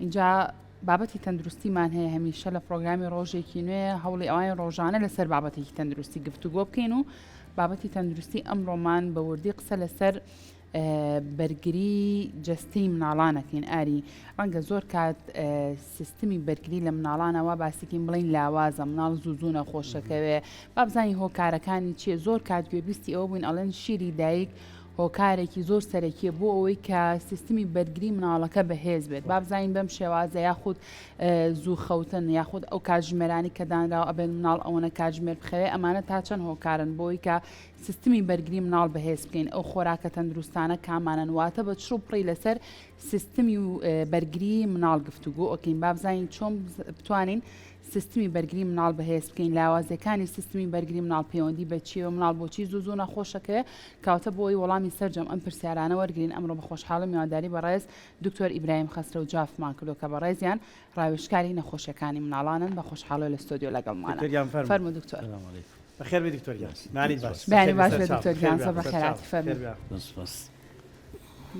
اینجا بابەتی تەندروستیمان هەیە هەمیشە لە پرۆگرامی ڕۆژێکی نوێ هەوڵی ئەوان ڕۆژانە لەسەر بابەتێکی تەندروستی گفتوگۆ بکەین و بابەتی تەندروستی ئەمڕۆمان بە وردی قسە لەسەر بەرگری جەستەی مناڵانەکەین ئاری ڕەنگە زۆر کات سیستمی بەرگری لە مناڵانەوە باسیکین بڵین لاوازە مناڵ زوو نەخۆشەکەوێ با بزانین هۆکارەکانی چیە زۆر کات گوێبیستی ئەوە بووین ئەڵێن شیری دایک هۆکارێکی زۆر سەرەکیە بۆ ئەوەی کە سیستمی بەرگری مناڵەکە بەهێز بێت با بزانین بەم شێوازە یاخود زوو خەوتن یاخود ئەو کاتژمێرانی کە دانراوە ئەبێن مناڵ ئەوەنە کاتژمێر بخەوێ ئەمانە تا چەند هۆکارن بۆی کە سیستمی بەرگری مناڵ بەهێز بکەین ئەو خۆراکە تەندروستانە کامانن واتە بە چڕ و پڕی لەسەر سیستمی و بەرگری مناڵ گفتوگۆ ئۆکەین با بزانین چۆن بتوانین سیستمی بەرگری مناڵ بەهێز بکەین لاوازەکانی سیستمی بەرگری مناڵ پەیوەندی بە چیەوە مناڵ بۆچی زوو نەخۆشەکە کاوتە بۆی وەڵامی سەرجەم ئەم پرسیارانە وەرگین ئەمڕۆ بە خۆشحاڵم میوانداری بەڕێز دکتۆر ئیبراهیم خەسرە و جافمان کردو کە بەڕێزیان ڕاوێژکاری نەخۆشیەکانی مناڵانن بە خۆشحاڵی لە ستۆدیۆ لەگەڵمانە فەرمو دکتۆر بەخێر بێ دکتۆر گیان نانی باش بەنی باش بێ دکتۆر گیانسە بەخێراتی فەرمو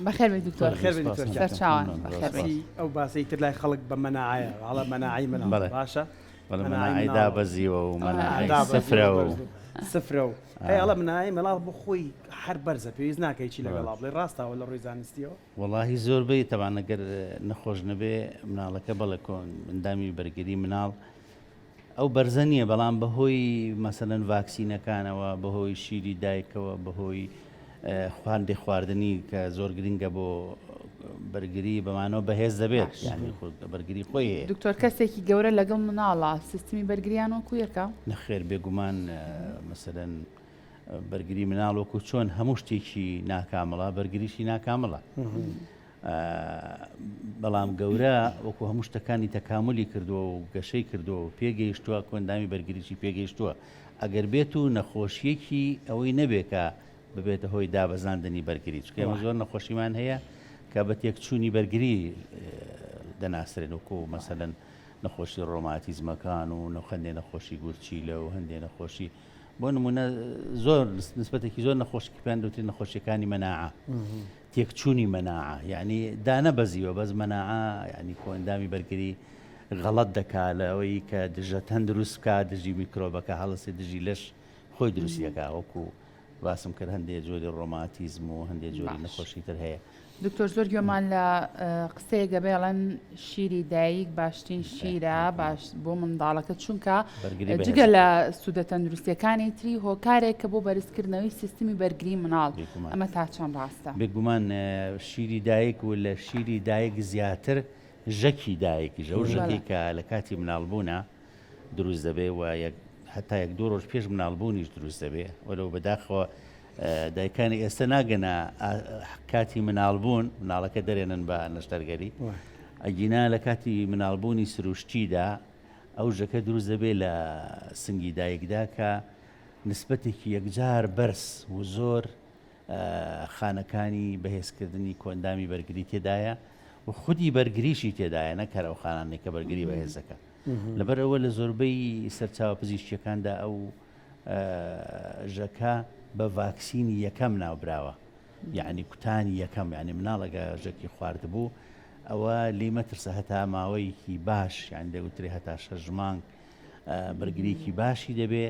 بەخێر بێ دکتۆر خێر بێ دکتۆر سەرچاوان بەخێر بێ ئەو باسی تر لای خەڵک بە مەناعەیە هەڵە مەناعی مناڵ باشە مەناعی دابەزیوە و مەناعی سفرە و سفرە و هەڵە مناعی مەڵاڵ بۆ خۆی هەر بەرزە پێویست ناکەی چی لەگەڵا بڵێ ڕاستەوە لە ڕووی زانستیەوە وەڵاهی زۆربەی تەوان ئەگەر نەخۆش نەبێ مناڵەکە بەڵێ کۆن ئەندامی بەرگری مناڵ ئەو بەرزە نییە بەڵام بەهۆی مەسەلەن ڤاکسینەکانەوە بەهۆی شیری دایکەوە بەهۆی خواردی خواردنی کە زۆر گرنگە بۆ بەرگری بەمانەوە بەهێز دەبێت یعنی بەرگری خۆی دکتۆر کەسێکی گەورە لەگەڵ مناڵە سیستمی بەرگریان وەکو یەکە نەخێر بێگومان مەسەلەن بەرگری مناڵ وەکو چۆن هەموو شتێکی ناکامەڵە بەرگریشی ناکامەڵە بەڵام گەورە وەکو هەموو شتەکانی تەکاملی کردووە و گەشەی کردووە و پێگەیشتووە کۆندامی بەرگریشی پێگەیشتووە ئەگەر بێت و نەخۆشیەکی ئەوەی نەبێکە ببێتە هۆی دابەزاندنی بەرگری چکە ئێمە زۆر نەخۆشیمان هەیە کە بە تێکچوونی بەرگری دەناسرێن وەکو مەسەلەن نەخۆشی ڕۆماتیزمەکان و هەندێ نەخۆشی گورچیلە و هەندێ نەخۆشی بۆ نمونە زۆر نسبەتێکی زۆر نەخۆشی پێیان دەوترێت نەخۆشیەکانی مەناعە تێکچوونی مەناعە یعنی دانەبەزیوە بەس مەناعە یعنی کۆندامی بەرگری غەڵەت دەکات لە ئەوەی کە دژە تەندروست بکە دژی میکرۆبەکە هەڵەسێ دژی لەش خۆی دروستیەکە وەکو باسم کرد هەندێک جۆری ڕۆماتیزم و هەندێک جۆری نەخۆشی تر هەیە دکتۆر زۆر گوێمان لە قسەیەکە بێڵەن شیری دایک باشترین شیرە باش بۆ منداڵەکە چونکە جگە لە سوودە تەندروستیەکانی تری هۆکارێک کە بۆ بەرزکردنەوەی سیستمی بەرگری مناڵ ئەمە تا چەند ڕاستە بێگومان شیری دایک و لە شیری دایک زیاتر ژەکی دایکی ژە و ژەکی کە لە کاتی مناڵبوونە دروست دەبێ و هەتا یەک دوو ڕۆژ پێش مناڵبوونیش دروست دەبێ وەلەو بەداخەوە دایکانی ئێستا ناگەنە کاتی مناڵبوون مناڵەکە دەرێنن بە نەشتەرگەری ئەگینا لە کاتی مناڵبوونی سروشتیدا ئەو ژەکە دروست دەبێت لە سنگی دایکدا کە نسبەتێکی یەکجار بەرز و زۆر خانەکانی بەهێزکردنی کۆندامی بەرگری تێدایە و خودی بەرگریشی تێدایە نەکەر ئەو خانانێک کە بەرگری بەهێزەکە لەبەر ئەوە لە زۆربەی سەرچاوە پزیشکیەکاندا ئەو ژەکە بە ڤاکسینی یەکەم ناوبراوە یعنی کوتانی یەکەم یعنی مناڵەکە ژەکی خواردبوو ئەوە لی مەترسە هەتا ماوەیەکی باش یان دەوترێ هەتا 6 مانگ بەرگریکی باشی دەبێ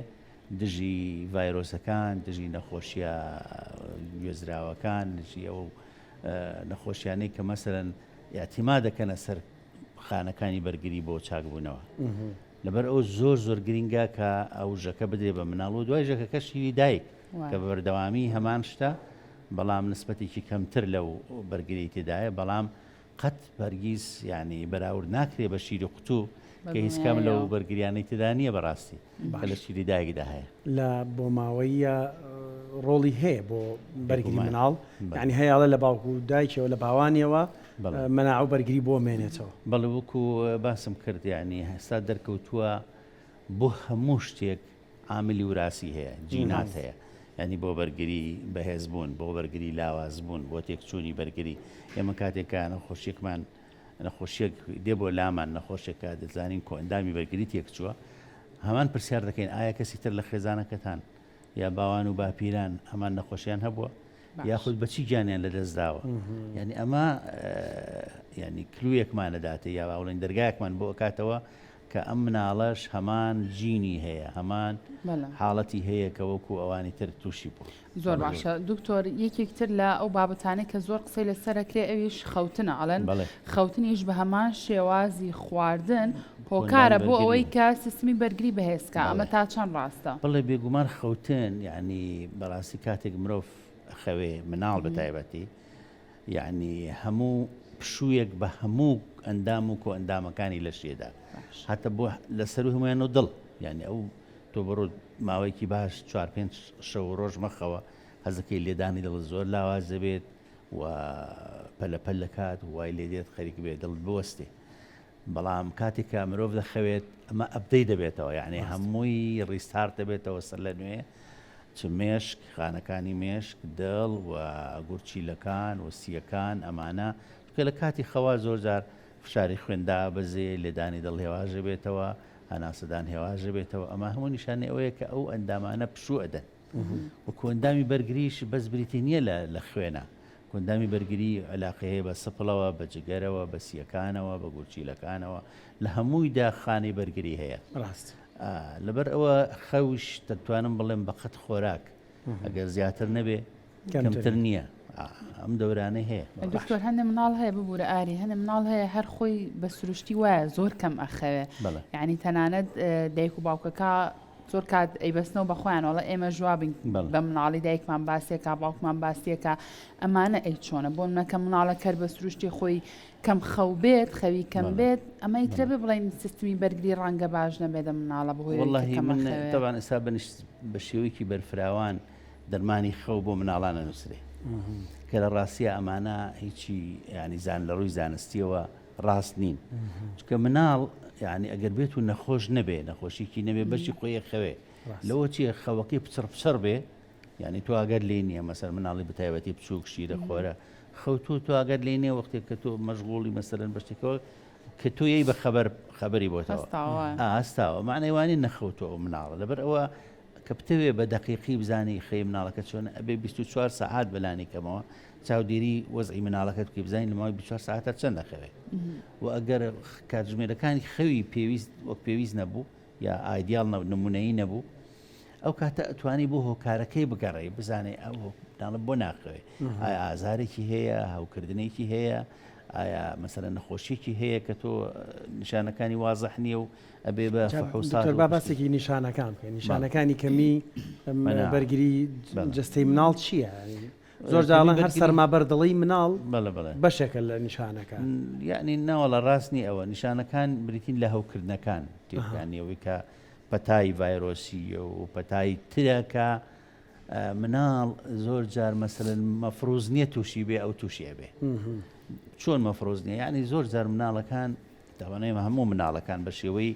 دژی ڤایرۆسەکان دژی نەخۆشیە گوێزراوەکان دژی ئەو نەخۆشیانەی کە مەسەرەن یاتیما دەکەنە سەر خانەکانی بەرگری بۆ چاکبوونەوە لەبەر ئەو زۆر گرینگە کە ئەو ژەکە بدرێ بە مناڵ و دوای ژەکەکە شیری دایک کە بە بەردەوامی هەمان شتە بەڵام نسبەتێکی کەمتر لەو بەرگری تێدایە بەڵام قەت بەرگیز یعنی بەراورد ناکرێ بە شیری قوتوو کە هیچ کەم لەو بەرگریانەی تێدا نییە بەڕاستی کە لە شیری دایکدا هەیە لە بۆ ماوەیە ڕۆڵی هەیە بۆ بەرگری مناڵ یعنی هەیەڵە لە باوکو و دایکەوە لە باوانیەوە مەناع و بەرگری بۆ مێنێتەوە بەڵێ وەکو باسم کرد یعنی هەستا دەرکەوتووە بۆ هەموو شتێک عاملی وراسی هەیە جینات هەیە ینی بۆ بەرگری بەهێزبوون بۆ بەرگری لاوازبوون بۆ تێکچوونی بەرگری ئێمە کاتێکە نەخۆشیێکمان نەخۆشیێک دێ بۆ لامان نەخۆشێکە دەزانین کۆئەندامی بەرگری تێکچووە هەمان پرسیار دەکەین ئایا کەسی تر لە خێزانەکەتان یا باوان و باپیران هەمان نەخۆشیان هەبووە یاخود بەچی گیانیان لە دەستداوە یعنی ئەمە ینی کلوویەکمانەداتێ یا باوڵین دەرگایەکمان بۆ ئەکاتەوە کە ئەم مناڵەش هەمان جینی هەیە هەمان حاڵەتی هەیە کە وەکو ئەوانی تر تووشی بوو. زۆر باشە دکتۆر یەکێکتر لە ئەو بابەتانەی کە زۆر قسەی لەسەرەکرێ ئەویش خەوتنە ئەڵەن خەوتنیش بە هەمان شێوازی خواردن هۆکارە بۆ ئەوەی کە سیستمی بەرگری بەهێزکە ئەمە تا چەند ڕاستە؟ بڵێ بێگومان خەوتن یعنی بەڕاستی کاتێک مرۆڤ خەوێ مناڵ بە تایبەتی یعنی هەموو پشوویەک بە هەموو ئەندام و کۆ ئەندامەکانی لە شێدا هاتە بۆ لەسەر هەمویان و دڵ یعنی ئەو تۆ بڕۆ ماوەیەکی باش 4-5 شەو ڕۆژ مەخەوە هەزەکەی لێدانی دڵ زۆر لاواز دەبێت و پەلەپەل لە کات وای لێ دێت خەریک بێت دڵت بوەستێ بەڵام کاتێکە مرۆڤ دەخەوێت ئەمە ئەبدەی دەبێتەوە یعنی هەمووی ڕیستارت دەبێتەوە سەر لە نوێ چ مێشک خانەکانی مێشک دڵ و گورچیلەکان و سیەکان ئەمانە کە لە کاتی خەوا زۆر جار فشاری خوێندا بەزێ لێدانی دڵ هێواژە بێتەوە هەناسەدان هێواژە بێتەوە ئەمە هەموو نیشانەی ئەوەیە کە ئەو ئەندامانە پشوو ئەدەن وەکو ئەندامی بەرگریش بەس بریتی نییە لە خوێنە کوندامی بەرگری علاقی هەیە بە سپڵەوە بە جگەرەوە بە سیەکانەوە بە گورچیلەکانەوە لە هەموویدا خانەی بەرگری هەیە لەبەر ئەوە خەوش دەتوانم بڵێم بەقەت خۆراک ئەگەر زیاتر نەبێ کەمتر نییە ئەم دەورانەی هەیە دکتۆر هەندێک مناڵ هەیە ببوورە ئاری هەندێک مناڵ هەیە هەر خۆی بە سروشتی وایە زۆر کەم ئەخەوێ یعنی تەنانەت دایک و باوکەکە زۆر کات ئەیبەستنەوە بەخۆیان وڵە ئێمە جوابین بە مناڵی دایکمان باسیەکە باوکمان باسیەکە ئەمانە ئەی چۆنە بۆ منەکە مناڵە کەر بە سروشتی خۆی کەم خەو بێت خەوی کەم بێت ئەمە ئیترە بێ بڵین سیستمی بەرگری ڕەنگە باش نەبێت مناڵە بەهۆی والله من طبعا ئێستا بە شێوەیەکی بەرفراوان دەرمانی خەو بۆ مناڵانە نووسرێ کە لە ڕاستیە ئەمانە هیچی ینی زان لە ڕووی زانستیەوە ڕاست نین چکە مناڵ یعنی ئەگەر بێت و نەخۆش نەبێ نەخۆشیکی نەبێ بەشی خۆی خەوێ لەوە چیە خەوەکەی پچڕ بێ یعنی تو ئەگەر لێ نییە مەسەر مناڵی بەتایبەتی بچووک شیرە خۆرە خەوتو تو ئەگەر لێ نییە وەختێک کە تۆ مەشغوڵی مەسەرەن بەشتێکەوە کە تۆ یەی بە خەبەری بۆتەوە ئاستاوە معنەیوانی نەخەوتەوە ئەو مناڵە لەبەر ئەوە کە بتەوێ بە دقیقی بزانی خەی مناڵەکە چۆن ئەبێ 24 ساعات بەلانی کەمەوە چاودێری وەزعی مناڵەکەت بکەی بزانین لە ماوەی 24 ساعتە چەند دەخەوێ و ئەگەر کاتژمێرەکانی خەوی پێویست وەک پێویست نەبوو یا ئایدیال نمونەیی نەبوو ئەو کاتە ئەتوانی بۆ هۆکارەکەی بگەڕێ بزانێ ئەو مناڵە بۆ ناخەوێ ئایا ئازارێکی هەیە هاوکردنێکی هەیە ئایا مەسەلەن نەخۆشیێکی هەیە کە تۆ نیشانەکانی وازەح نییە و ئەبێ بە فحوسات باسێکی نیشانەکان بکەین نیشانەکانی کەمی بەرگری جستەی مناڵ چییە زۆر جاڵان هەر سەرما بەردڵی مناڵ بەشێکە لە نیشانەکان یعنی ناوەڵە ڕاستنی ئەوە نیشانەکان بریتین لە هەوکردنەکان تێکانیەوەی کە پەتای ڤایرۆسی و پەتای ترەکە مناڵ زۆر جار مەسەلەن مەفروز نییە تووشی بێ ئەو تووشیە بێ چۆن مەفرۆز نییە یعنی زۆر جار مناڵەکان داوانەیە هەموو مناڵەکان بە شێوەی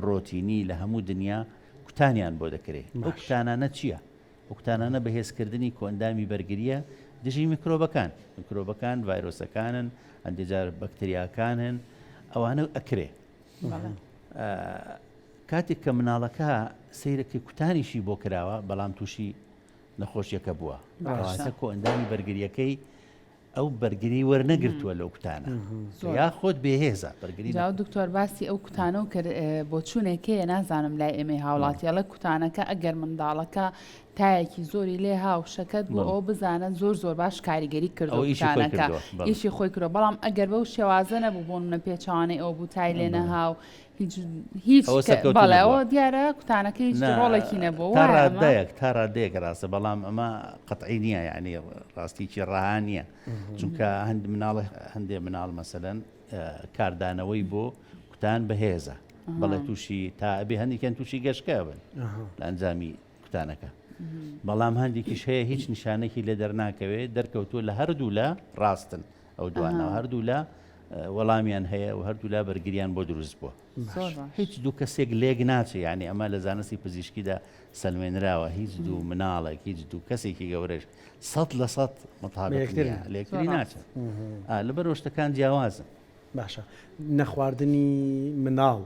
ڕۆتینی لە هەموو دنیا کوتانیان بۆ دەکرێت ئەو کوتانانە چییە؟ ئەو کوتانانە بەهێزکردنی کۆندامی بەرگریە دژی میکرۆبەکان ڤایرۆسەکانن هەندێجار بەکتریاکانن ئەوانە ئەکرێ کاتێک کە مناڵەکە سەیرەکەی کوتانیشی بۆ کراوە بەڵام تووشی نەخۆشیەکە بووە ئەواتە کۆندامی بەرگریەکەی ئەو بەرگری وەرنەگرتووە لەو کوتانە یا خۆت بێهێزە بەرگری دکتۆر باسی ئەو کوتانە و کرد بۆ چوونێکەیە نازانم لای ئێمە هاوڵاتیاڵە کوتانەکە ئەگەر منداڵەکە تایەکی زۆری لێ هاوشەکەت بۆ ئەو بزانە زۆر باش کاریگەری کردو کوتانەکە ئیشی خۆی کردو بەڵام ئەگەر بەو شێوازە نەبوو بۆ منە پێچوانەی ئەو بوو تای لێ نەهاو هیچ بەڵێەوە دیارە کوتانەکە هیچ ڕۆڵێکی نەبوو تا ڕادەیەک ڕاستە بەڵام ئەمە قەتعی نییە یعنی ڕاستیکی ڕاها نییە چونکە هەندێک مناڵ مەسەلەن کاردانەوەی بۆ کوتان بەهێزە بەڵێ تووشی تا ئەبێ هەندێکیان تووشی گەشتکە بن لە ئەنجامی کوتانەکە بەڵام هەندێکیش هەیە هیچ نیشانێکی لە دەرناکەوێت دەرکەوتووە لە هەردوو لە ڕاستن ئەو دوانەوە هەردوو لە وەڵامیان هەیە و هەردوو لا بەرگریان بۆ دروست بووە هیچ دوو کەسێک لێک ناچێت یعنی ئەمە لە زانستی پزیشکیدا سەلمێنراوە هیچ دوو مناڵێک هیچ دوو کەسێکی گەورەش 100% لێکتری ناچێت لەبەر شتەکان جیاوازن باشە نەخواردنی مناڵ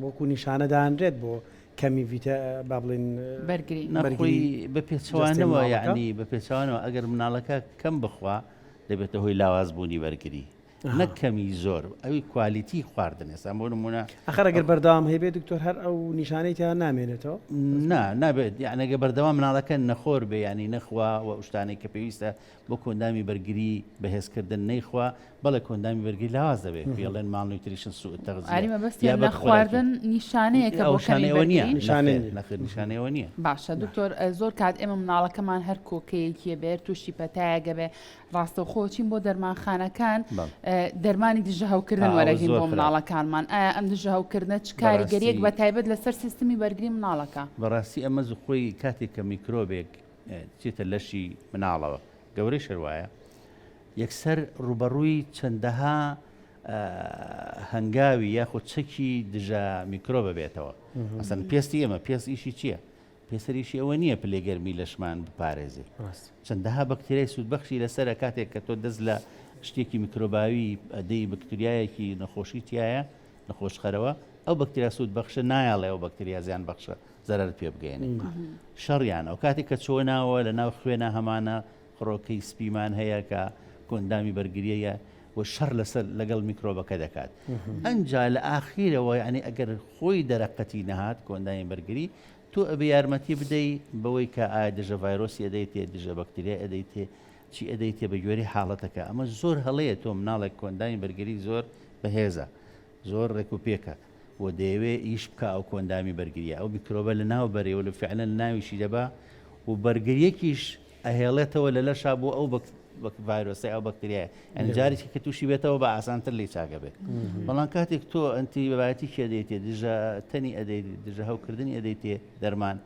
وەکو نیشانەدانرێت بۆ کەمی ڤیتە با بڵێن بەرگری نەخۆی بە پێچوانەوە یعنی بە پێچوانەوە ئەگەر مناڵەکە کەم بخوا دەبێتە هۆی لاوازبوونی بەرگری نەک کەمی زۆر ئەوی کوالیتی خواردن ئێستا بۆ نمونە ئەخر ئەگەر بەردەوام هەیە بێت دکتۆر هەر ئەو نیشانەی تا نامێنێتەوە نابێت یعنەگە بەردەوام مناڵەکە نەخۆر بێ ینی نەخوا و شتانێک کە پێویستە بۆ کۆندامی بەرگری بەهێزکردن نەیخوا بەڵێ کۆندامی بەرگری لاواز دەبێت پێڵێن ماڵ نوتریشن سوء تەغذیە ئاریمە بەستی نەخواردن نیشانەیەکە بۆ شانەوە نییە نیشانەوە نییە باشە دکتۆر زۆر کات ئێمە مناڵەکەمان هەر کۆکەیەکیە بێت تووشی پەتایەگە بێ ڕاستە خۆچین بۆ دەرمانخانەکان دەرمانی دژە هەوکردن وەرەگین بۆ مناڵەکانمان ئایا ئەم دژە هەوکردنە چ کاریگەریەک بە تایبەت لەسەر سیستمی بەرگری مناڵەکە بەڕاستی ئەمە خۆی کاتێک کە میکرۆبێک چێتە لەشی مناڵەوە گەورەی شەروایە یەکسەر ڕوبەڕووی چەندەها هەنگاوی یاخود چەکی دژە میکرۆبە بێتەوە ئەسەن پێستی ئێمە پێست ئیشی چییە؟ پێسەریشی ئەوە نییە پلێگەرمی لەشمان بپارێزێ چەندەها بەکتریای سوودبەخشی لەسەرە کاتێک کە تۆ دەست لە شتێکی میکرۆباوی ئەدەی بەکتریایەکی نەخۆشی تایە نەخۆشخەرەوە ئەو بەکتریا سوودبەخشە نایاڵێ ئەو بەکتریا زیان بەخشە زەرەر پێ بگەێنێ شەڕیان ئەو کاتێک کە چۆناوە لە ناو خوێنە هەمانە خڕۆکەی سپیمان هەیە کە کۆندامی بەرگریەیە و شەڕ لەسەر لەگەڵ میکرۆبەکە دەکات ئەنجا لە ئاخیرەوە یعنی ئەگەر خۆی دەرەقەتی نەهات کۆندامی بەرگری تۆ ئەبێ یارمەتی بدەی بەوەی کە ئایا دژە ڤایرۆسی ئەدەیتێ دژە بەکتریا ئەدەیتێ چی ئەدەیتێ بە گوێری حاڵەتەکە ئەمە زۆر هەڵەیە تۆ مناڵێک کۆندامی بەرگری زۆر بەهێزە زۆر ڕێک و پێکە و دەیەوێ ئیش بکە ئەو کۆندامی بەرگریە ئەو میکرۆبە لە ناو بەرەوە لە فعلەن لە ناویشی دەبا و بەرگریەکیش ئەهێڵێتەوە لە لەشا بۆ ئەو ڤایرۆسی ئەو بەکتریایە ئەنی جارێکی کە تووشی بێتەوە بە ئاسانتر لی چاکە بێت بەڵام کاتێک تۆ ئەنتی بەبایەتی ئەدەیتێ دژە تەنی ئەدەیت دژە هەوکردنی ئەدەیتێ دەرمان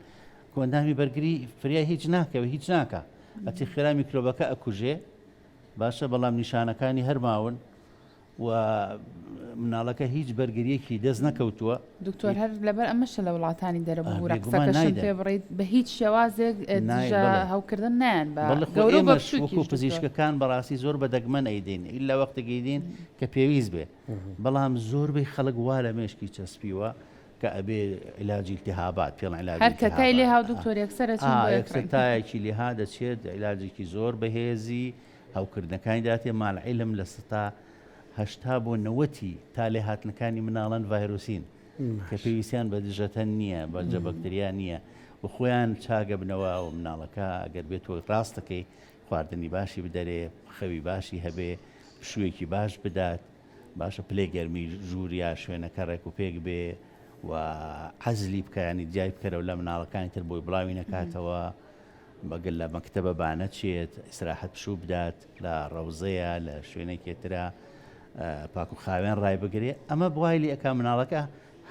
کۆندامی بەرگری فریای هیچ ناکەوە هیچ ناکە ئەتی خێرا میکرۆبەکە ئەکوژێ باشە بەڵام نیشانەکانی هەرماون و مناڵەکە هیچ بەرگریەکی دەست نەکەوتووە دکتۆر هەر لەبەر ئەمەشە لە وڵاتانی دەرەبوو ڕقسەکەشم پێ بڕیت بە هیچ شێوازێک هەوکردن نیان وەکو پزیشکەکان بەڕاستی زۆر بە دەگمەن ئەیدین ئیلا وەختێکی دین کە پێویست بێ بەڵام زۆربەی خەڵک وا لە مێشکی چەسپیوە کە ئەبێ علاجی التهابات پێڵ علاج هەر کەتای لێ هاو دکتۆر یەکسەتایەکی لێها دەچێت علاجێکی زۆر بەهێزی هەوکردنەکانی داتێ ماڵعیلم لە ستا 80 بۆ 90 تا لێ هاتنەکانی مناڵان ڤایرۆسین کە پێویستیان بە دژەتەن نییە بەجە بەکتریا نییە و خۆیان چاگە بنەوە و مناڵەکە ئەگەر بێتەوە ڕاستەکەی خواردنی باشی بدەرێ خەوی باشی هەبێ شوویەکی باش بدات باشە پلێ گەرمی ژووریا شوێنەکە ڕێک و پێک بێ و حەزلی بکەیانی جای بکەرەوە لە مناڵەکانی تر بۆی بڵاوی نەکاتەوە بەگەل لە مەکتەبە بانە چێت ئیسراحەت پشوو بدات لە ڕەوزەیە لە شوێنێکێترا پاک و خاوێن ڕای بگرێ ئەمە بوای لێ ئەکا مناڵەکە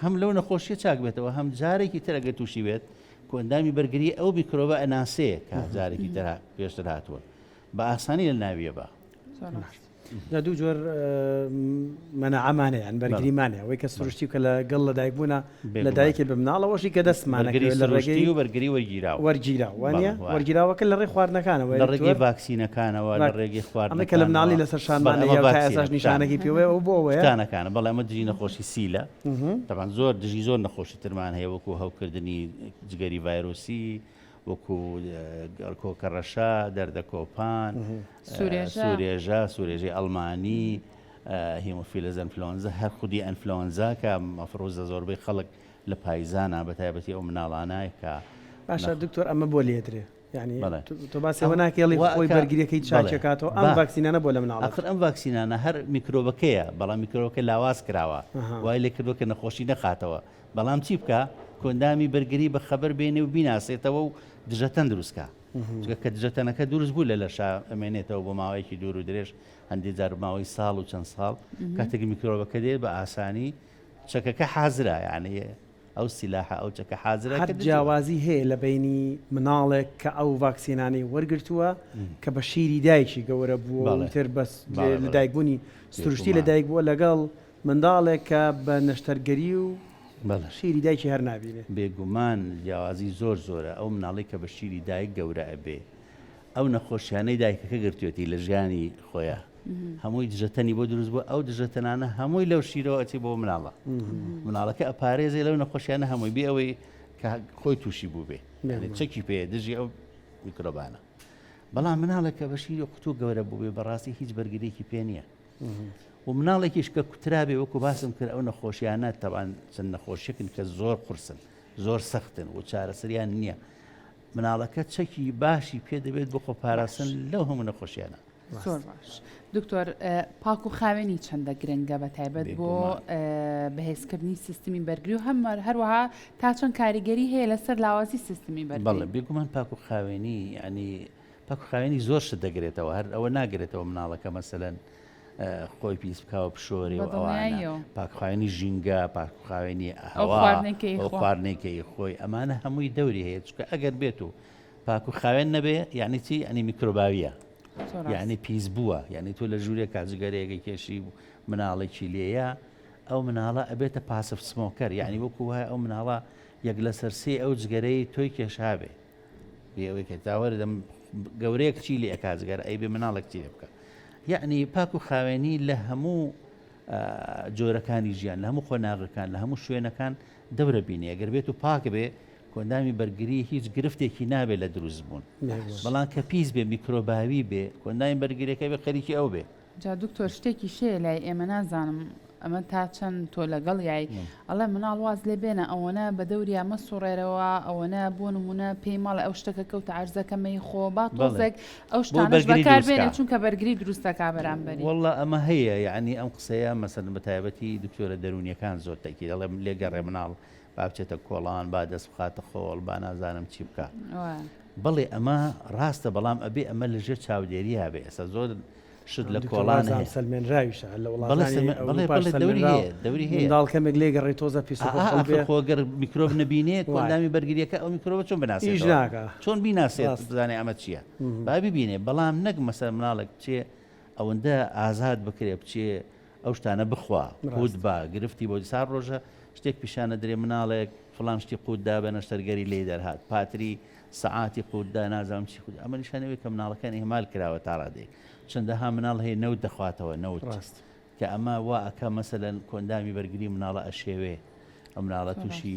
هەم لەو نەخۆشیە چاک بێتەوە هەم جارێکی ترەگە تووشی بێت کۆندامی بەرگری ئەو میکرۆبە ئەناسەیە کە جارێکی تر پێشتر هاتووە بە ئاسانی لە ناویە بە لە دوو جۆر مەنەعەمانەیە ئەن بەرگریمانەیە ئەوەی کە سروشتی کە لە گەڵ لە دایکبوونا لە دایکێ بە مناڵەوەشی کە دەستمانەگەری لە ڕێگەی و بەرگری وەرگیرا وانە وەرگیراوەکە لە ڕێ خواردنەکانەوە لە ڕێگەی ڤاکسینەکانەوە لە ڕێگەی خواردن ئەمە کە لە مناڵی لەسەر شانمانەیە تا ئێساش نیشانەکەی پێوەیە ئەو بۆەوەیە شتانەکانە بەڵام ئەمە دژی نەخۆشی سیلە تەبان زۆر دژی زۆر نەخۆشی ترمان هەیە وەکو هەوکردنی جگەری ڤایرۆسی وەکو کۆکەڕەشە دەردە کۆپان سوورێژە ئەڵمانی هیمۆفیلەز ئەنفلۆنزا هەر خودی ئەنفلۆنزا کە مەفرۆزە زۆربەی خەڵک لە پایزانە بە تایبەتی ئەو مناڵانای کە باشە دکتۆر ئەمە بۆ لێدرێ یعنی تۆ باسیەوە ناکێڵی خۆی بەرگریەکەی چاکێکاتەوە ئەم ڤاکسینانە بۆ لە مناڵ ئەخر ئەم ڤاکسینانە هەر میکرۆبەکەیە بەڵام میکرۆبەکە لاواز کراوە وای لێ کردووە کە نەخۆشی نەخاتەوە بەڵام چی بکە کۆندامی بەرگری بە خەبەر بێنێ و بیناسێتەوە و دژەتەن دروستکە کە دژەتەنەکە دروست بوو لە لەشا ئەمێنێتەوە بۆ ماوەیەکی دوور و درێژ هەندێک جار ماوەی ساڵ و چەند ساڵ کاتێکی میکرۆبەکە دێت بە ئاسانی چەکەکە حازرە یعنی ئەو سیلاحە ئەو چەکە حازرە هەر جیاوازی هەیە لە بینی مناڵێک کە ئەو ڤاکسینانی وەرگرتووە کە بە شیری دایکی گەورە بووە تر بەس لە دایکبوونی سروشتی لە دایک بووە لەگەڵ منداڵێک کە بە نەشتەرگەری و شیری دایکی هەر نابینێ بێگومان جیاوازی زۆر زۆرە ئەو مناڵی کە بە شیری دایک گەورە ئەبێ ئەو نەخۆشیانەی دایکەکە گرتوێتی لە ژیانی خۆیە هەمووی دژەتەنی بۆ دروست بوو ئەو دژەتەنانە هەمووی لەو شیرەوە ئەچی بۆ مناڵە مناڵەکە ئەپارێزێ لەو نەخۆشیانە هەمووی بێ ئەوەی کە خۆی تووشی بوو بێ چەکی پێ دژی ئەو میکرۆبانە بەڵام مناڵێک کە بەشی قوتو گەورە بوو بێ بەڕاستی هیچ بەرگریەکی پێ نییە و مناڵێکیش کە کوترابێ وەکو باسم کرد ئەو نەخۆشیانە تەبان چەند نەخۆشیەکن کە زۆر قورسن زۆر سەختن و چارەسەریان نییە مناڵەکە چەکی باشی پێ دەبێت بۆ خۆپاراستن لەو هەموو نەخۆشیانە زۆر باش دکتۆر پاک و خاوێنی چەندە گرنگە بە تایبەت بۆ بەهێزکردنی سیستمی بەرگری و هەروەها تا چەند کاریگەری هەیە لەسەر لاوازی سیستمی بەرگری بەڵێ بێگومان پاک و خاوێنی ینی پاک و خاوێنی زۆر شت دەگرێتەوە هەر ئەوە ناگرێتەوە مناڵەکە مەسەلەن خۆی پیس بکاوە پشۆری و ئەوانە پاکخواوێنی ژینگە پاکخواوێنی هەوا خواردنێکی خۆی ئەمانە هەمووی دەوری هەیە چکە ئەگەر بێت و پاک و خاوێن نەبێ یعنی چی ئەنی میکرۆباویە یعنی پیس بووە یعنی تۆ لە ژوورێک کاتژگەرەیەکی کێشی مناڵێکی لێیە ئەو مناڵە ئەبێتە پاسف سمۆکەر یعنی وەکو وایە ئەو مناڵە یەک لە سەرسی ئەو جگەرەی تۆی کێشابێ بێەوەی کە تاوەرە دەم گەورەیەک چی لێ کاتژگەر ئەی بێ مناڵێک چی لێ بکە یعنی پاک و خاوێنی لە هەموو جۆرەکانی ژیان لە هەموو خۆناغەکان لە هەموو شوێنەکان دەورە بینی ئەگەر بێت و پاک بێ کۆندامی بەرگری هیچ گرفتێکی نابێت لە دروست بوون بەڵام کە پیس بێ میکرۆباوی بێ کۆندامی بەرگریەکە بێ خەریکی ئەو بێ جا دکتۆر شتێکی شەیە لای ئێمە نازانم ئەمە تا چەند تۆ لەگەڵ یای ئەڵێ مناڵ واز لێ بێنە ئەوەنە بە دەوری ئەمە سوڕێرەوە ئەوەنە بۆ نمونە پێی ماڵە ئەو شتەکە کەوتە عەرزەکەمەی خۆ با تۆزێک ئەو شتانەش بەکار بێنێ چونکە بەرگری دروستەکە بەرامبەری وەڵڵا ئەمە هەیە یعنی ئەم قسەیە مەسەن بە تایبەتی دکتۆرە دەرونیەکان زۆر تەکی دەڵێ لێگەڕێ مناڵ با بچێتە کۆڵان با دەست بخاتە خۆڵ با نازانم چی بکە بەڵێ ئەمە ڕاستە بەڵام ئەبێ ئەمە لەژێر چاودێری هەبێ ئێستا زۆر شت لە کۆڵان سلمێنراویشە لە وڵاتدەوری هەیە داڵکەمێک لێگەڕێ تۆزە خۆگەر میکرۆب نەبینێت کۆندامی بەرگریەکە ئەو میکرۆبە چۆن بناسێت چۆن بیناسێت بزانێ ئەمە چییە با ببینێ بەڵام نەک مەسەر مناڵێک بچێ ئەوەندە ئازاد بکرێ بچێ ئەو شتانە بخوا قوت با گرفتی بۆ سار ڕۆژە شتێک پیشانە درێ مناڵێک فڵام شتی قوتدا بە نەشتەرگەری لێ دەرهات پاتری سەعاتی قوتدا نازانم چی خود ئەمە نیشانەوەی کە مناڵەکانی هێمال کراوە تا ڕادێک چەندەها مناڵ هەیە نەوت دەخواتەوە نەوت کە ئەمە وا ئەکە مەسەلەن کۆندامی بەرگری مناڵە ئەشێوێ ئەم مناڵە تووشی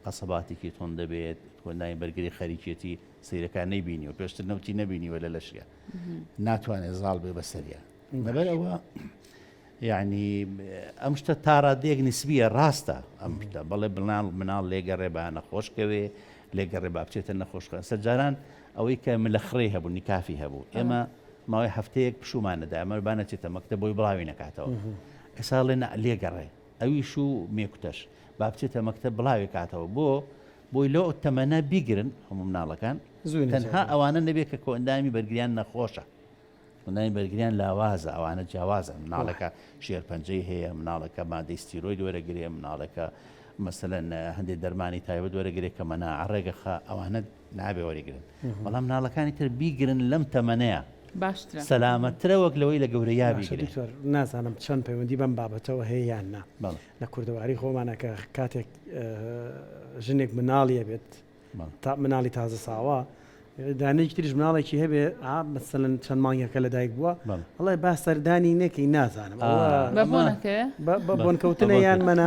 قەسەباتێکی تۆن دەبێت کۆندامی بەرگری خەریکێتی سیرەکان نەیبینی و پێشتر نەوتی نەبینیوە لە لەشیە ناتوانێت زاڵ بێ بەسەریە لەبەرەوە یعنی ئەم شتە تا ڕادێک نسبیە ڕاستە ئەم شتە بەڵێ مناڵ لێگەڕێ بە نەخۆشکەوێ لێگەڕێ با بچێتە نەخۆشکە سەرجاران ئەوەی کە ملەخڕێ هەبوو نیکافی هەبوو ئێمە ماوەی هەفتەیەک پشومانەدا ئەمە بانەچێتە مەکتەب بۆی بڵاوی نەکاتەوە ئێستا لێ لێگەڕێ ئەویش و مێکوتەش با بچێتە مەکتەب بڵاوی کاتەوە بۆی لۆ تەمەنە بیگرن هەموو مناڵەکان تەنها ئەوانە نەبێت کە کۆندامی بەرگریان نەخۆشە کۆندامی بەرگریان لاوازە ئەوانە جیاوازە مناڵەکە شێرپەنجەی هەیە مناڵەکە مادەی ستیرۆید وەرەگرێ مناڵەکە مەسەلەن هەندێک دەرمانی تایبەت وەرەگرێت کە مەناع ڕێگەخە ئەوانە نابێ وەرەگرن بەڵام مناڵەکانی تر بیگرن لەم تەمەنەیە باشترە سەلامەترە وەک لەوەی لە گەورەیا بیگرێت نازانم چەند پەیوەندی بەم بابەتەوە هەیە یان نا لە کوردەواری خۆمانەکە کاتێک ژنێک مناڵیە بێت تا مناڵی تازە ساوە دانەیەکی تریش مناڵێکی هەبێ مەسەلەن چەند مانگێکە لە دایک بووە ئەڵێ با سەردانی نەکەی نازانم بۆنکەوتنە یان مەنا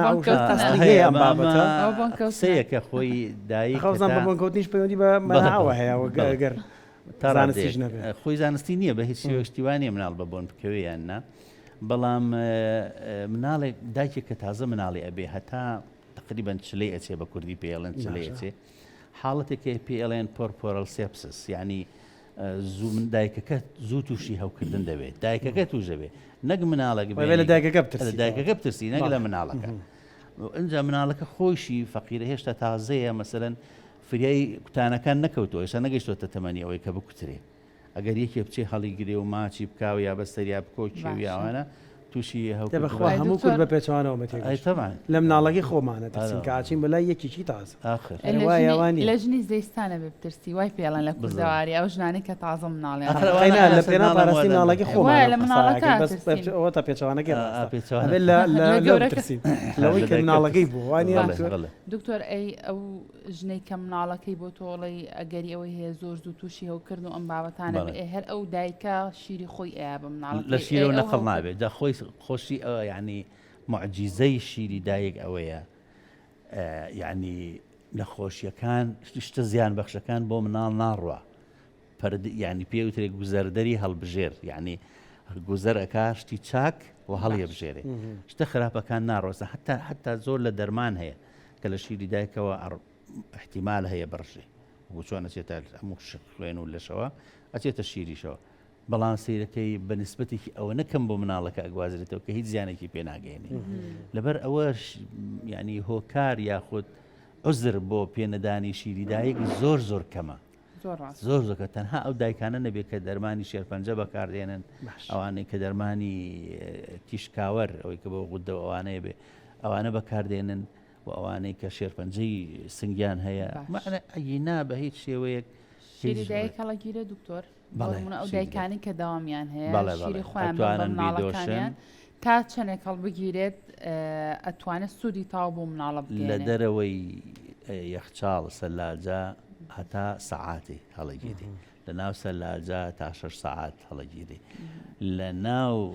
هەیە ئەم بابەتە سەیەکە خۆی دایک خەوزان بە بۆنکەوتنیش پەیوەندی بە مەناوە هەیەوە گەر تازانستیش نەبێت خۆی زانستی نییە بە هیچ شێوەشتیوانیە مناڵ بە بۆن بکەوێیان نا بەڵام مناڵێک دایکێک کە تازە مناڵی ئەبێ هەتا تقریبان چلەی ئەچێ بە کوردی پێڵێن چلەی ئەچێ حاڵەتێکی پێڵێن پۆرپۆرەل سێپسس یعنی زوو من دایکەکە زوو تووشی هەوکردن دەبێت دایکەکە توژە بێ نەک مناڵێک لە دایکەکە بترسی نەک لە مناڵەکە ئەنج مناڵەکە خۆشی فەقیرە هێشتا تازەیە مەسەلەن فریای کوتانەکان نەکەوتەوە ئێستا نەگەیشتۆتە تەمەنی ئەوەی کە بکوترێ ئەگەر یەکێ بچێ هەڵی گرێ و ماچی بکاو یا بەستەریا بکۆکیوی ئەوانە تووشی هەوکردبخوا هەموو کورد بە پێچوانەوە مەتێک لە مناڵەکەی خۆمانە تەسین کە ئاچین بەلای یەکێکی تازە لە ژنی زەیستانە بێ بترسی وای پێڵەن لە کوردەواری ئەو ژنانەی کە تازە مناڵێن لە پێنا پاراستی مناڵەکەی خۆمان لە مناڵەکە تا پێچوانەکەی لەوەی کە مناڵەکەی بوو وانە دکتۆر ئەی ئەو ژنەی کە مناڵەکەی بۆ تۆڵی ئەگەری ئەوەی هەیە زۆر زوو تووشی هەوکردن و ئەم بابەتانە هەر ئەو دایکە شیری خۆی ئەیە بە مناڵەکە لە شیرەوە نەخەڵ نابێت دا خۆی خۆشی یعنی معجیزەی شیری دایک ئەوەیە یعنی نەخۆشیەکان شتە زیان بەخشەکان بۆ مناڵ ناڕوە یعنی پێوترێ گوزەردەری هەڵبژێر یعنی گوزەرەکە شتی چاک و هەڵیە بژێرێ شتە خراپەکان ناڕۆزە حتا زۆر لە دەرمان هەیە کە لە شیری دایکەوە احتیمال هەیە بڕژێ بۆ چۆن ئەچێتە هەموو خوێن و لەشەوە ئەچێتە شیریشەوە بەڵام سیرەکەی بەنسبەتێکی ئەوە نەکەم بۆ مناڵەکە ئەگوازرێتەوە کە هیچ زیانێکی پێناگەێنێ لەبەر ئەوەش ینی هۆکار یاخود عزر بۆ پێنەدانی شیری دایک زۆر زۆر کەمە زۆر زۆکە تەنها ئەو دایکانە نەبێت کە دەرمانی شێرپەنجە بەکاردێنن ئەوانەی کە دەرمانی تیشکاوەر ئەوەی کە بۆ غودە ئەوانەیە بێ ئەوانە بەکاردێنن و ئەوانەی کە شێرپەنجەی سنگیان هەیە ئەینا بە هیچ شێوەیەک شیری دایک هەڵەگیرە دکتۆر ئەو دایکانی کە داوامیان هەیە شیری خۆیان بە مناڵەکانیان تا چەندێک هەڵبگیرێت ئەتوانێت سوودی تاو بۆ مناڵە بگێنێت لە دەرەوەی یەخچاڵ سەلاجە هەتا سەعاتی هەڵەگیری لە ناو سەلاجە تا 6 سەعات هەڵەگیری لە ناو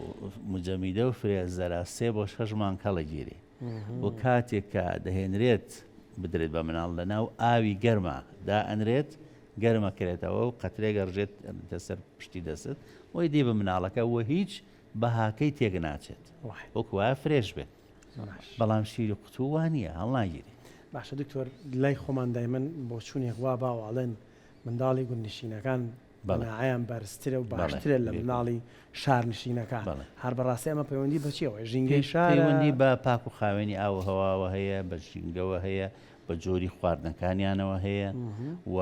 مجەمیدە و فرێزەرە 3 بۆ 6 مانگ هەڵەگیری بۆ کاتێک کە دەهێنرێت بدرێت بە مناڵ لە ناو ئاوی گەرمە دا ئەنرێت گەرمە کرێتەوە و قەترێک ڕژێت دەسەر پشتی دەست وی دی بە مناڵەکە و هیچ بەهاکەی تێک ناچێت وەکوە فرێش بێت بەڵام شیری قوتووان نیە هەڵناگیری باشە دکتۆر لای خۆمان دایمەن بۆ چوونێک وا باوەڵێن منداڵی گوندنشینەکان بەناعیان بەرزترە و باشترە لە مناڵی شارنشینەکان هەر بەڕاستی ئەمە پەیوەندی بەچیەوە ژینگەی شار پەیوەندی بە پاک و خاوێنی ئاو هەواوە هەیە بە ژینگەوە هەیە بە جۆری خواردنەکانیانەوە هەیە و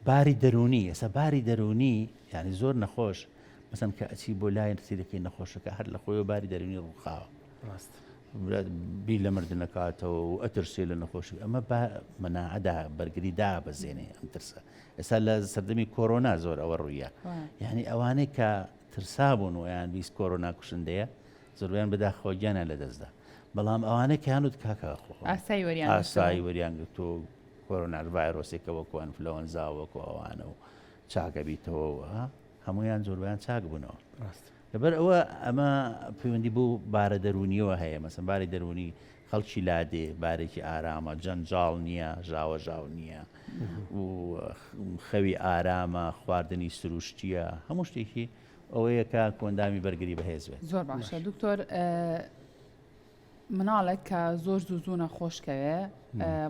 باری دەرونی ئێستا باری دەرونی یعنی زۆر نەخۆش مەسەن کە ئەچی بۆ لایەن سیرەکەی نەخۆشەکە هەر لە خۆی و باری دەرونی ڕووخاوە بی لە مردنەکاتەوە و ئەترسێ لە نەخۆشی ئەمە مەناعەدا بەرگری دا بەزێنێ ئەم ترسە ئێستا لە سەردەمی کۆرۆنا زۆر ئەوە ڕوویە یعنی ئەوانەی کە ترسابوون و یان بیست کۆرۆنا کوشندەیە زۆریان بەداخۆگیانە لە دەستدا بەڵام ئەوانەی کە هەنووت کاکە ئاسایی وەریان گرتو کۆرۆنا ڤایرۆسێکە وەکو ئەنفلەوەنزا وەکو ئەوانە و چاکە بیتەوە هەمویان زۆربیان چاک بوونەوە لەبەر ئەوە ئەمە پەیوەندی بوو بارە دەرونیەوە هەیە مەسەن باری دەرونی خەڵکی لادێ بارێکی ئارامە جەنجاڵ نییە ژاوەژاو نییە و خەوی ئارامە خواردنی سروشتیە هەموو شتێکی ئەوەیە کە کۆندامی بەرگری بەهێز بێت زۆر باشە دکتۆر مناڵێک کە زۆر زوو نەخۆشکەوێ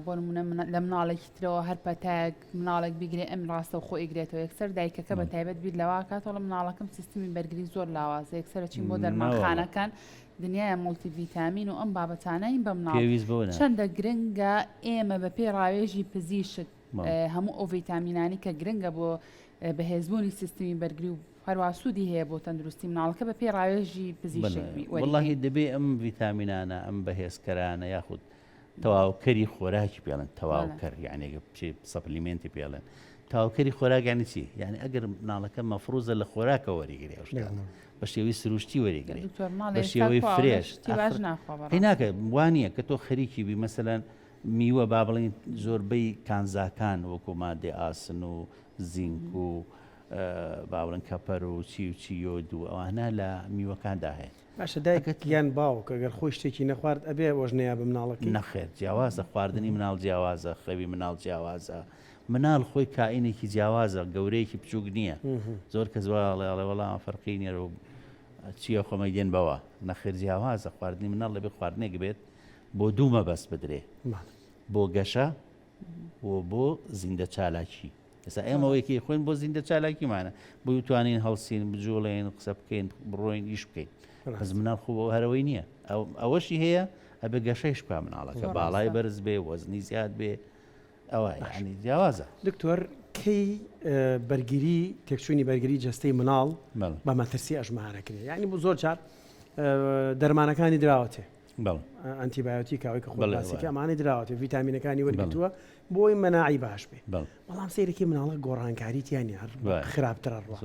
بۆ نمونە لە مناڵێکی ترەوە هەر پەتاک مناڵێک بیگرێ ئەم ڕاستە و خۆ ئیگرێتەوە یەکسەر دایکەکە بە تایبەت بیر لەوا کاتەوە لە مناڵەکەم سیستمی بەرگری زۆر لاوازە یەکسەر چین بۆ دەرمانخانەکان دنیای مولتی ڤیتامین و ئەم بابەتانەین بە مناڵ چەندە گرنگە ئێمە بە پێی ڕاوێژی پزیشک هەموو ئەو ڤیتامینانی کە گرنگە بۆ بەهێزبوونی سیستمی بەرگری و هەروە سوودی هەیە بۆ تەندروستی مناڵەکە بە پێی ڕاوێژی پزیشک وەڵڵاهی دەبێ ئەم ڤیتامینانە ئەم بەهێزکەرانە یاخود تەواوکەری خۆراکی پێڵن تەواوکەر یعنی سەپلیمنتی پێڵێن تەواوکەری خۆراک یعنی چی یعنی ئەگەر مناڵەکە مەفروزە لە خۆراکە وەریگرێ بە شێوەی سروشتی وەریگرێ بە شێوەی فرێش ناکە وانە کە تۆ خەریکی بی مەسەلەن میوە با بڵین زۆربەی کانزاکان وەکو مادێ ئاسن و زینک و باڵن کەپەر و چی و دو ئەوانە لە میوەکاندا هەیە باشە دایکت یان باوکە ئەگەر خۆی شتێکی نەخوارد ئەبێ وەژنەیە بە مناڵەکە نەخێر جیاوازە خواردنی مناڵ جیاوازە خەوی مناڵ جیاوازە مناڵ خۆی کائینێکی جیاوازە گەورەیەکی بچووک نییە زۆر کە زواڵێڵێ وەڵام فەرقی نیە و چییە خۆمە دێن بەوە نەخێر جیاوازە خواردنی مناڵ لەبێ خواردنێک بێت بۆ دوو مەبەست بدرێ بۆ گەشە و بۆ زیندە چالاکی ئێستا ئێمەوەیەکی خۆین بۆ زیندە چالاکیمانە بۆ توانین هەڵسین بجوڵێن قسە بکەین بڕۆین ئیش بکەین بەس مناڵ خوب هەرەوەی نییە ئەوەشی هەیە ئەبێ گەشەیش بکە مناڵەکە باڵای بەرز بێ وەزنی زیاد بێ ئەوە یعنی جیاوازە دکتۆر کەی بەرگری تێکچوونی بەرگری جەستەی مناڵ بە مەترسی ئەژمارەکرێ یعنی بۆ زۆر جار دەرمانەکانی دراوەتێ ئەنتیبایۆتیکاوی کە خۆلاسیکە ئەمانەی دراوەتێ ڤیتامینەکانی وەرگتووە بۆی مەناعی باش بێ بەڵام سیرەکی مناڵە گۆڕانکاریتیانی هەر خراپترە ڕوە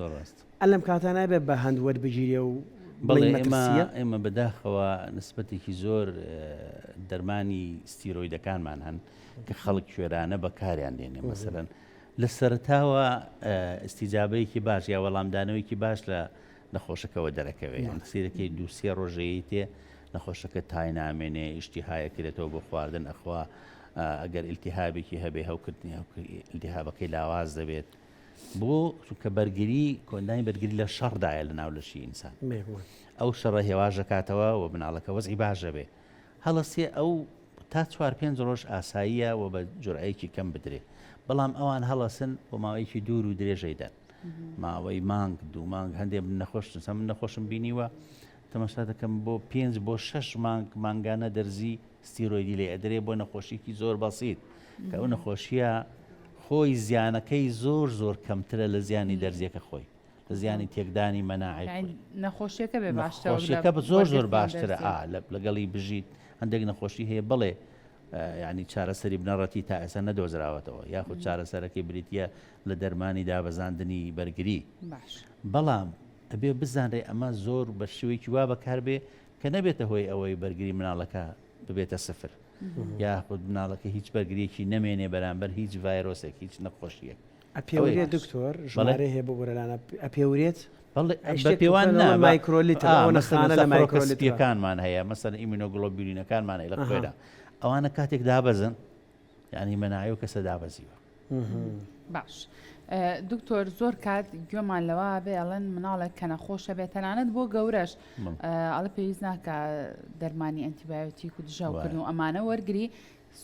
ئەلەم کاتانە بێ بە هەند وەربگیرێ و ئێمە بەداخەوە نسبەتێکی زۆر دەرمانی ستیرۆیدەکانمان هەن کە خەڵک کوێرانە بەکاریان دێنێ مەسەرەن لە سەرتاوە ئستیجابەیەکی باش یا وەڵامدانەوەیکی باش لە نەخۆشەکەەوە دەرەکەوێت سیرەکەی دووسێ ڕۆژەیە تێ نەخۆشەکە تای نامێنێ ئیشتیهایە کرێتەوە بۆ خواردن ئەخوا ئەگەر ئیلتیهابێکی هەبێ هەوکردنی ئیلتیهابەکەی لاواز دەبێت بۆ کە بەرگری کۆندانی بەرگری لە شەڕدایە لە ناو لەشی ئینسان ئەو شەڕە هێواژ دەکاتەوە و مناڵەکە وەزعی باش دەبێ هەڵەسێ ئەو تا 4-5 ڕۆژ ئاساییە و بە جورئەیەکی کەم بدرێ بەڵام ئەوان هەڵەسن بۆ ماوەیەکی دوور و درێژەیدەن ماوەی مانگ 2 مانگ هەندێک نەخۆشن من نەخۆشم بینیوە تەماشا دەکەم بۆ 5 بۆ 6 مانگانە دەرزی ستیرۆیدی لێ ئەدرێ بۆ نەخۆشیکی زۆر بەسیط کە ئەو نەخۆشیە خۆی زیانەکەی زۆر کەمترە لە زیانی دەرزیەکە خۆی لە زیانی تێکدانی مەناعی نەخۆشیەکە بێ باشترە نەخۆشیەکە زۆر باشترە لەگەڵی بژیت هەندێک نەخۆشی هەیە بڵێ ینی چارەسەری بنەڕەتی تا ئێستا نەدۆزراوەتەوە یاخود چارەسەرەکەی بریتە لە دەرمانی دابەزاندنی بەرگری بەڵام ئەبێ بزانرێ ئەمە زۆر بە شێوەیەکی وا بەکاربێ کە نەبێتە هۆی ئەوەی بەرگری مناڵەکە ببێتە سفر یاخود مناڵەکە هیچ بەرگریەکی نەمێنێ بەرامبەر هیچ ڤایرۆسێک هیچ نەخۆشیەک ئەپێورێت دکتۆر ژمارە هەیە بۆ وەرەلانە ئەپێورێت پێوان مایکرۆلیترخانە لە مایکرۆلیتەکانمان هەیە مەسەن ئیمینۆگلۆبیولینەکانمان لە خوێدا ئەوانە کاتێک دابەزن یعنی مەناعی و کەسە دابەزیوە باش دکتۆر زۆر کات گوێمان لەوە بێ ئەڵەن مناڵێک کە نەخۆشە بێت تەنانەت بۆ گەورەش ئەڵە پێویست ناکە دەرمانی ئەنتیبایۆتیک و دژاوکردن و ئەمانە وەرگری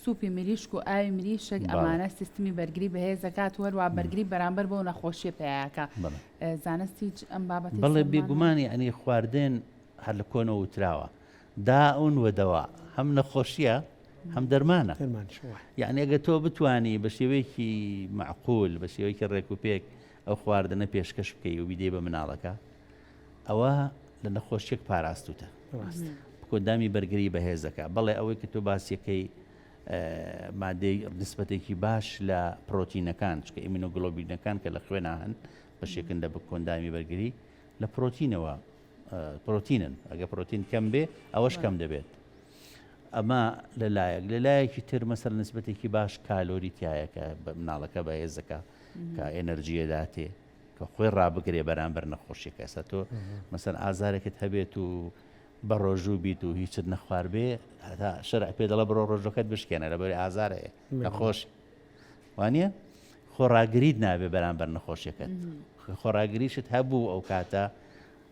سوپی مریشک و ئاوی مریشک ئەمانە سیستمی بەرگری بەهێز دەکات وەروە بەرگری بەرامبەر بۆ نەخۆشیە پێیاکە زانستی ئەم بابەتی بەڵێ بێگومانی ئەنی خواردن هەر لە کۆنەوە وتراوە داون وەدەوا هەم نەخۆشیە هەم دەرمانە یعنی ئەگە تۆ بتانی بە شێوەیەکی معقول بە شێوەیەکی ڕێک و پێک ئەو خواردنە پێشکەش بکەی و بیدێ بە مناڵەکە ئەوە لە نەخۆشیێک پاراستوتە کۆندامی بەرگری بەهێزەکە بەڵێ ئەوەی کە تۆ باسیەکەی مادەی نسبەتێکی باش لە پرۆتینەکان چکە ئیمینۆگلۆبینەکان کە لە خوێنە هەن بەشێکن بە کۆندامی بەرگری لە پرۆتینەوە پرۆتینن ئەگە پرۆتین کەم بێ ئەوەش کەم دەبێت ئەمە لەلایەکی تر مەسەر نسبەتێکی باش کالۆری تایەکە بە مناڵەکە بەهێزەکە کە ئێنەرژیە داتێ کە خۆی ڕابگرێ بەرامبەر نەخۆشیەکە ئێستا تۆ مەسەر ئازارێکت هەبێت و بە ڕۆژوو بیت و هیچت نەخوار بێ هەتا شەرع پێ دەڵە بڕۆ ڕۆژەکەت بشکێنە لەبەری ئازارەیە نەخۆش وانە خۆڕاگریت نابێ بەرامبەر نەخۆشیەکەت خۆڕاگریشت هەبوو ئەو کاتە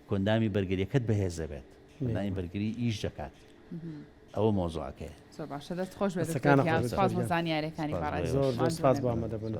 کۆندامی بەرگریەکەت بەهێزە بێت کۆندامی بەرگری ئیش دەکات ئەوە مۆزوعەکەیە زۆر باشە دەست خۆش بێت زانیاریەکانی زۆر سپاس بۆ ئامادەبوون.